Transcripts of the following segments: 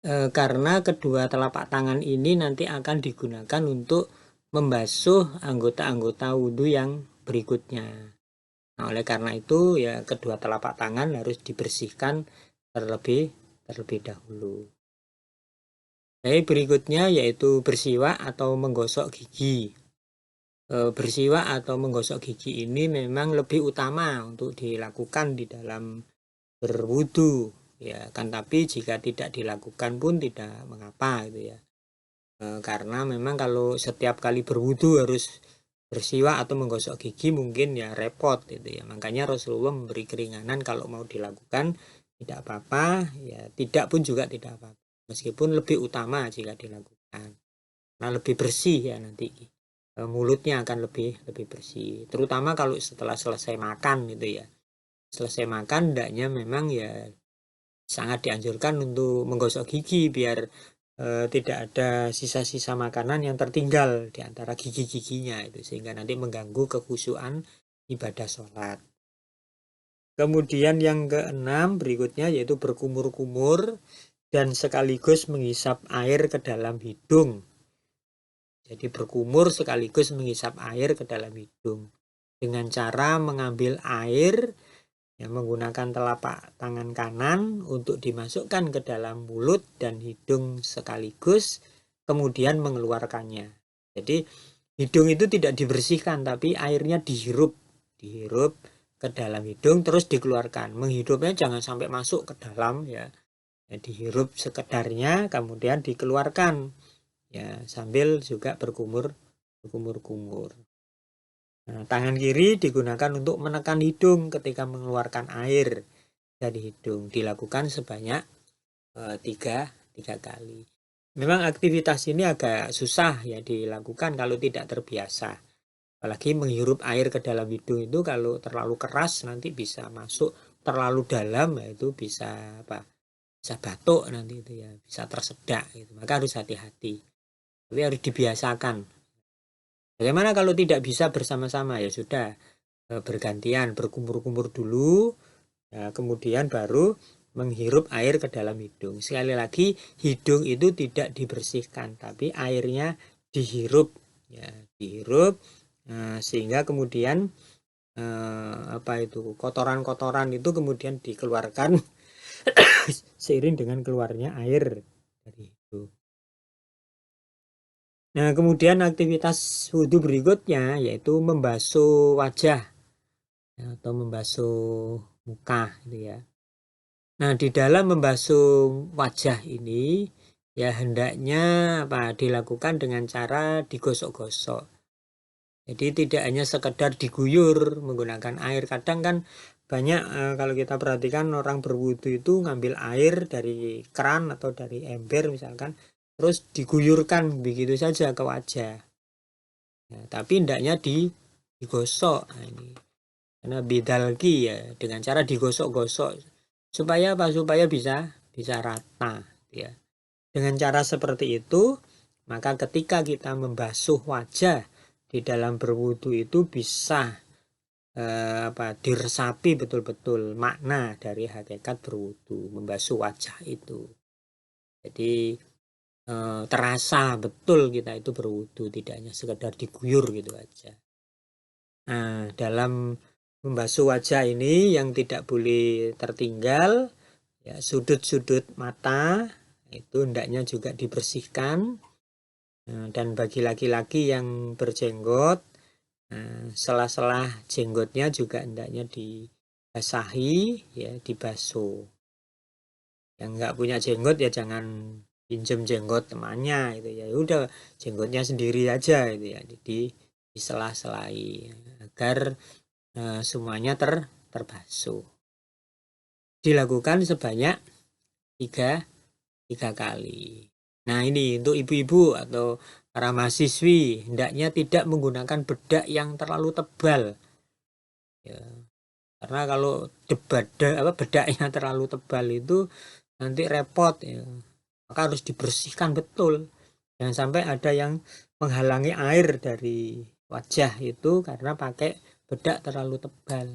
Karena kedua telapak tangan ini nanti akan digunakan untuk membasuh anggota-anggota wudhu yang berikutnya. Nah, oleh karena itu ya kedua telapak tangan harus dibersihkan terlebih dahulu. Nah, berikutnya yaitu bersiwak atau menggosok gigi. Bersiwak atau menggosok gigi ini memang lebih utama untuk dilakukan di dalam berwudu, ya kan, tapi jika tidak dilakukan pun tidak mengapa gitu ya. Karena memang kalau setiap kali berwudu harus bersiwak atau menggosok gigi mungkin ya repot gitu ya. Makanya Rasulullah memberi keringanan kalau mau dilakukan tidak apa-apa, ya tidak pun juga tidak apa-apa. Meskipun lebih utama jika dilakukan. Nah, lebih bersih ya nanti mulutnya akan lebih bersih. Terutama kalau setelah selesai makan gitu ya. Selesai makan hendaknya memang ya sangat dianjurkan untuk menggosok gigi biar tidak ada sisa-sisa makanan yang tertinggal di antara gigi-giginya itu, sehingga nanti mengganggu kekhusyuan ibadah sholat. Kemudian yang keenam berikutnya yaitu berkumur-kumur dan sekaligus menghisap air ke dalam hidung. Jadi berkumur sekaligus menghisap air ke dalam hidung dengan cara mengambil air yang menggunakan telapak tangan kanan untuk dimasukkan ke dalam mulut dan hidung sekaligus, kemudian mengeluarkannya. Jadi hidung itu tidak dibersihkan, tapi airnya dihirup ke dalam hidung terus dikeluarkan. Menghirupnya jangan sampai masuk ke dalam ya. Dihirup sekedarnya kemudian dikeluarkan ya, sambil juga berkumur. Nah, tangan kiri digunakan untuk menekan hidung ketika mengeluarkan air dari hidung. Dilakukan sebanyak 3 kali. Memang aktivitas ini agak susah ya dilakukan kalau tidak terbiasa. Apalagi menghirup air ke dalam hidung itu kalau terlalu keras nanti bisa masuk, terlalu dalam ya itu bisa bisa batuk nanti itu ya, bisa tersedak gitu. Maka harus hati-hati. Tapi harus dibiasakan. Bagaimana kalau tidak bisa bersama-sama? Ya sudah, bergantian berkumur-kumur dulu, ya, kemudian baru menghirup air ke dalam hidung. Sekali lagi, hidung itu tidak dibersihkan, tapi airnya dihirup, ya, dihirup, sehingga kemudian kotoran-kotoran itu kemudian dikeluarkan seiring dengan keluarnya air dari hidung. Nah, kemudian aktivitas wudhu berikutnya yaitu membasuh wajah ya, atau membasuh muka gitu ya. Nah, di dalam membasuh wajah ini ya hendaknya dilakukan dengan cara digosok-gosok. Jadi tidak hanya sekedar diguyur menggunakan air. Kadang kan banyak kalau kita perhatikan orang berwudhu itu ngambil air dari keran atau dari ember misalkan, terus diguyurkan begitu saja ke wajah. Nah, tapi hendaknya digosok. Nah, ini karena bidalki ya dengan cara digosok-gosok supaya supaya bisa rata ya. Dengan cara seperti itu maka ketika kita membasuh wajah di dalam berwudu itu bisa diresapi betul-betul makna dari hakikat berwudu, membasuh wajah itu. Jadi terasa betul kita itu berwudu, tidak hanya sekedar diguyur gitu aja. Nah, dalam membasuh wajah ini yang tidak boleh tertinggal ya, sudut-sudut mata itu hendaknya juga dibersihkan. Nah, dan bagi laki-laki yang berjenggot, sela-sela jenggotnya juga hendaknya dibasahi ya, dibasuh. Yang nggak punya jenggot ya jangan pinjem jenggot temannya itu ya, udah jenggotnya sendiri aja itu ya, jadi disela-selai agar semuanya terbasuh. Dilakukan sebanyak 3 kali. Nah, ini untuk ibu-ibu atau para mahasiswi hendaknya tidak menggunakan bedak yang terlalu tebal ya, karena kalau bedaknya terlalu tebal itu nanti repot ya, maka harus dibersihkan betul, jangan sampai ada yang menghalangi air dari wajah itu karena pakai bedak terlalu tebal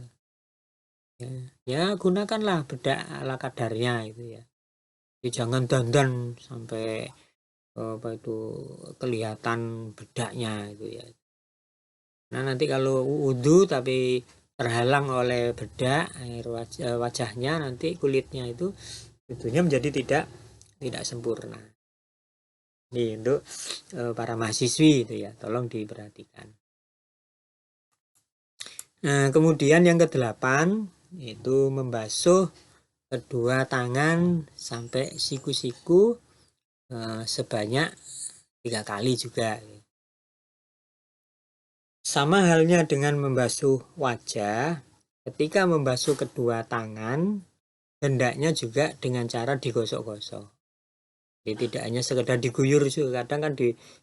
ya, gunakanlah bedak ala kadarnya itu ya. Jadi jangan dandan sampai apa itu kelihatan bedaknya itu ya. Nah nanti kalau wudhu tapi terhalang oleh bedak air wajahnya, nanti kulitnya itu wudhunya menjadi tidak sempurna. Ini untuk para mahasiswi itu ya, tolong diperhatikan. Nah kemudian yang ke-8 itu membasuh kedua tangan sampai siku-siku sebanyak 3 kali juga. Sama halnya dengan membasuh wajah, ketika membasuh kedua tangan, hendaknya juga dengan cara digosok-gosok. Jadi tidak hanya sekedar diguyur, kadang kan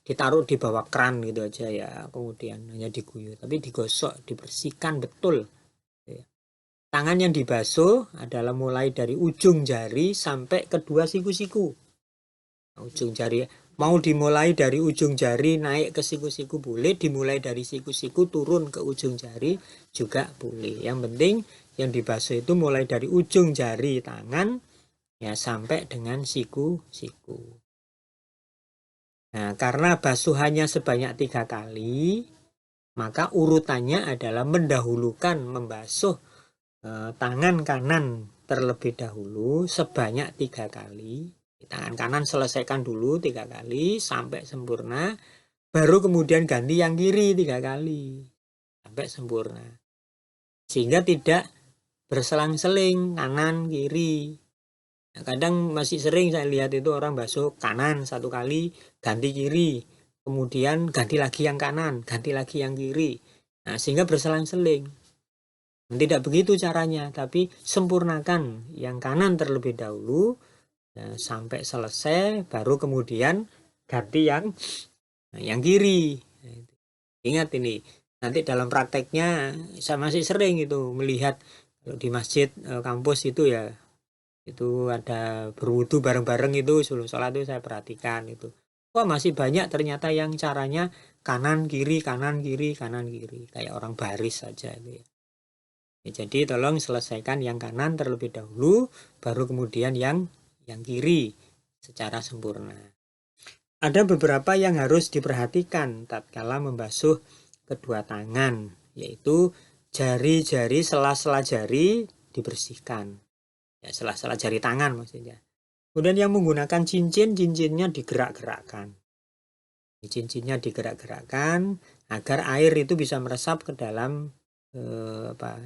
ditaruh di bawah keran gitu aja ya, kemudian hanya diguyur, tapi digosok, dibersihkan betul. Tangan yang dibasuh adalah mulai dari ujung jari sampai kedua siku-siku. Ujung jari mau dimulai dari ujung jari naik ke siku-siku boleh, dimulai dari siku-siku turun ke ujung jari juga boleh. Yang penting yang dibasuh itu mulai dari ujung jari tangan ya sampai dengan siku-siku. Nah, karena basuhannya sebanyak 3 kali, maka urutannya adalah mendahulukan membasuh tangan kanan terlebih dahulu sebanyak 3 kali. Tangan kanan selesaikan dulu 3 kali sampai sempurna, baru kemudian ganti yang kiri 3 kali sampai sempurna, sehingga tidak berselang-seling kanan kiri. Nah, kadang masih sering saya lihat itu orang basuh kanan 1 kali ganti kiri, kemudian ganti lagi yang kanan, ganti lagi yang kiri. Nah, sehingga berselang-seling. Tidak begitu caranya, tapi sempurnakan yang kanan terlebih dahulu ya, sampai selesai, baru kemudian ganti yang kiri. Ingat ini, nanti dalam prakteknya saya masih sering itu melihat di masjid kampus itu ya, itu ada berwudu bareng-bareng itu sebelum sholat itu saya perhatikan itu. Wah masih banyak ternyata yang caranya kanan kiri kanan kiri kanan kiri, kayak orang baris saja itu ya. Jadi tolong selesaikan yang kanan terlebih dahulu, baru kemudian yang kiri secara sempurna. Ada beberapa yang harus diperhatikan tatkala membasuh kedua tangan, yaitu jari-jari sela-sela jari dibersihkan. Ya, sela-sela jari tangan maksudnya. Kemudian yang menggunakan cincin, cincinnya digerak-gerakkan. Cincinnya digerak-gerakkan agar air itu bisa meresap ke dalam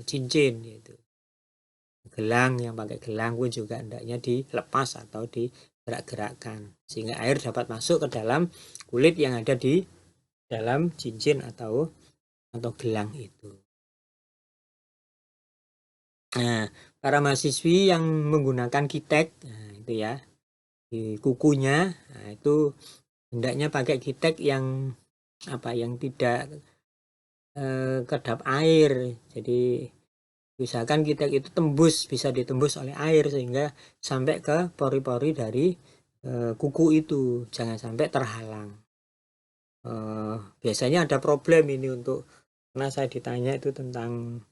cincin gitu. Gelang, yang pakai gelang pun juga hendaknya dilepas atau digerak-gerakkan sehingga air dapat masuk ke dalam kulit yang ada di dalam cincin atau gelang itu. Nah, para mahasiswi yang menggunakan kitek, nah itu ya, di kukunya, nah itu hendaknya pakai kitek yang yang tidak kedap air. Jadi misalkan kitek itu bisa ditembus oleh air sehingga sampai ke pori-pori dari kuku itu, jangan sampai terhalang. Biasanya ada problem ini karena saya ditanya itu tentang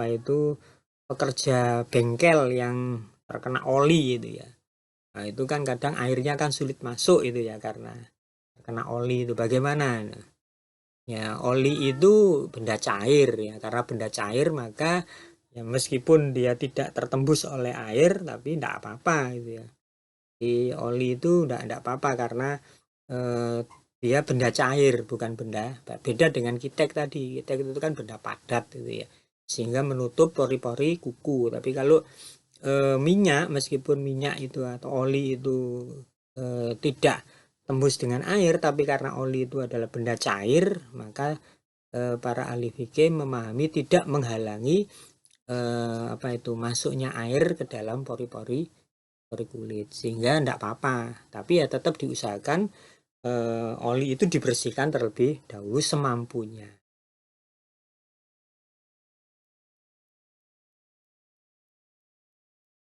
itu pekerja bengkel yang terkena oli itu ya. Nah, itu kan kadang airnya kan sulit masuk itu ya karena terkena oli itu. Bagaimana? Ya, oli itu benda cair ya, karena benda cair maka ya meskipun dia tidak tertembus oleh air tapi tidak apa-apa gitu ya. Di oli itu tidak apa-apa karena dia benda cair bukan beda dengan kitek tadi. Kitek itu kan benda padat gitu ya, sehingga menutup pori-pori kuku. Tapi kalau minyak, meskipun minyak itu atau oli itu tidak tembus dengan air, tapi karena oli itu adalah benda cair, maka para ahli fikih memahami tidak menghalangi masuknya air ke dalam pori-pori kulit, sehingga tidak apa-apa. Tapi ya tetap diusahakan oli itu dibersihkan terlebih dahulu semampunya.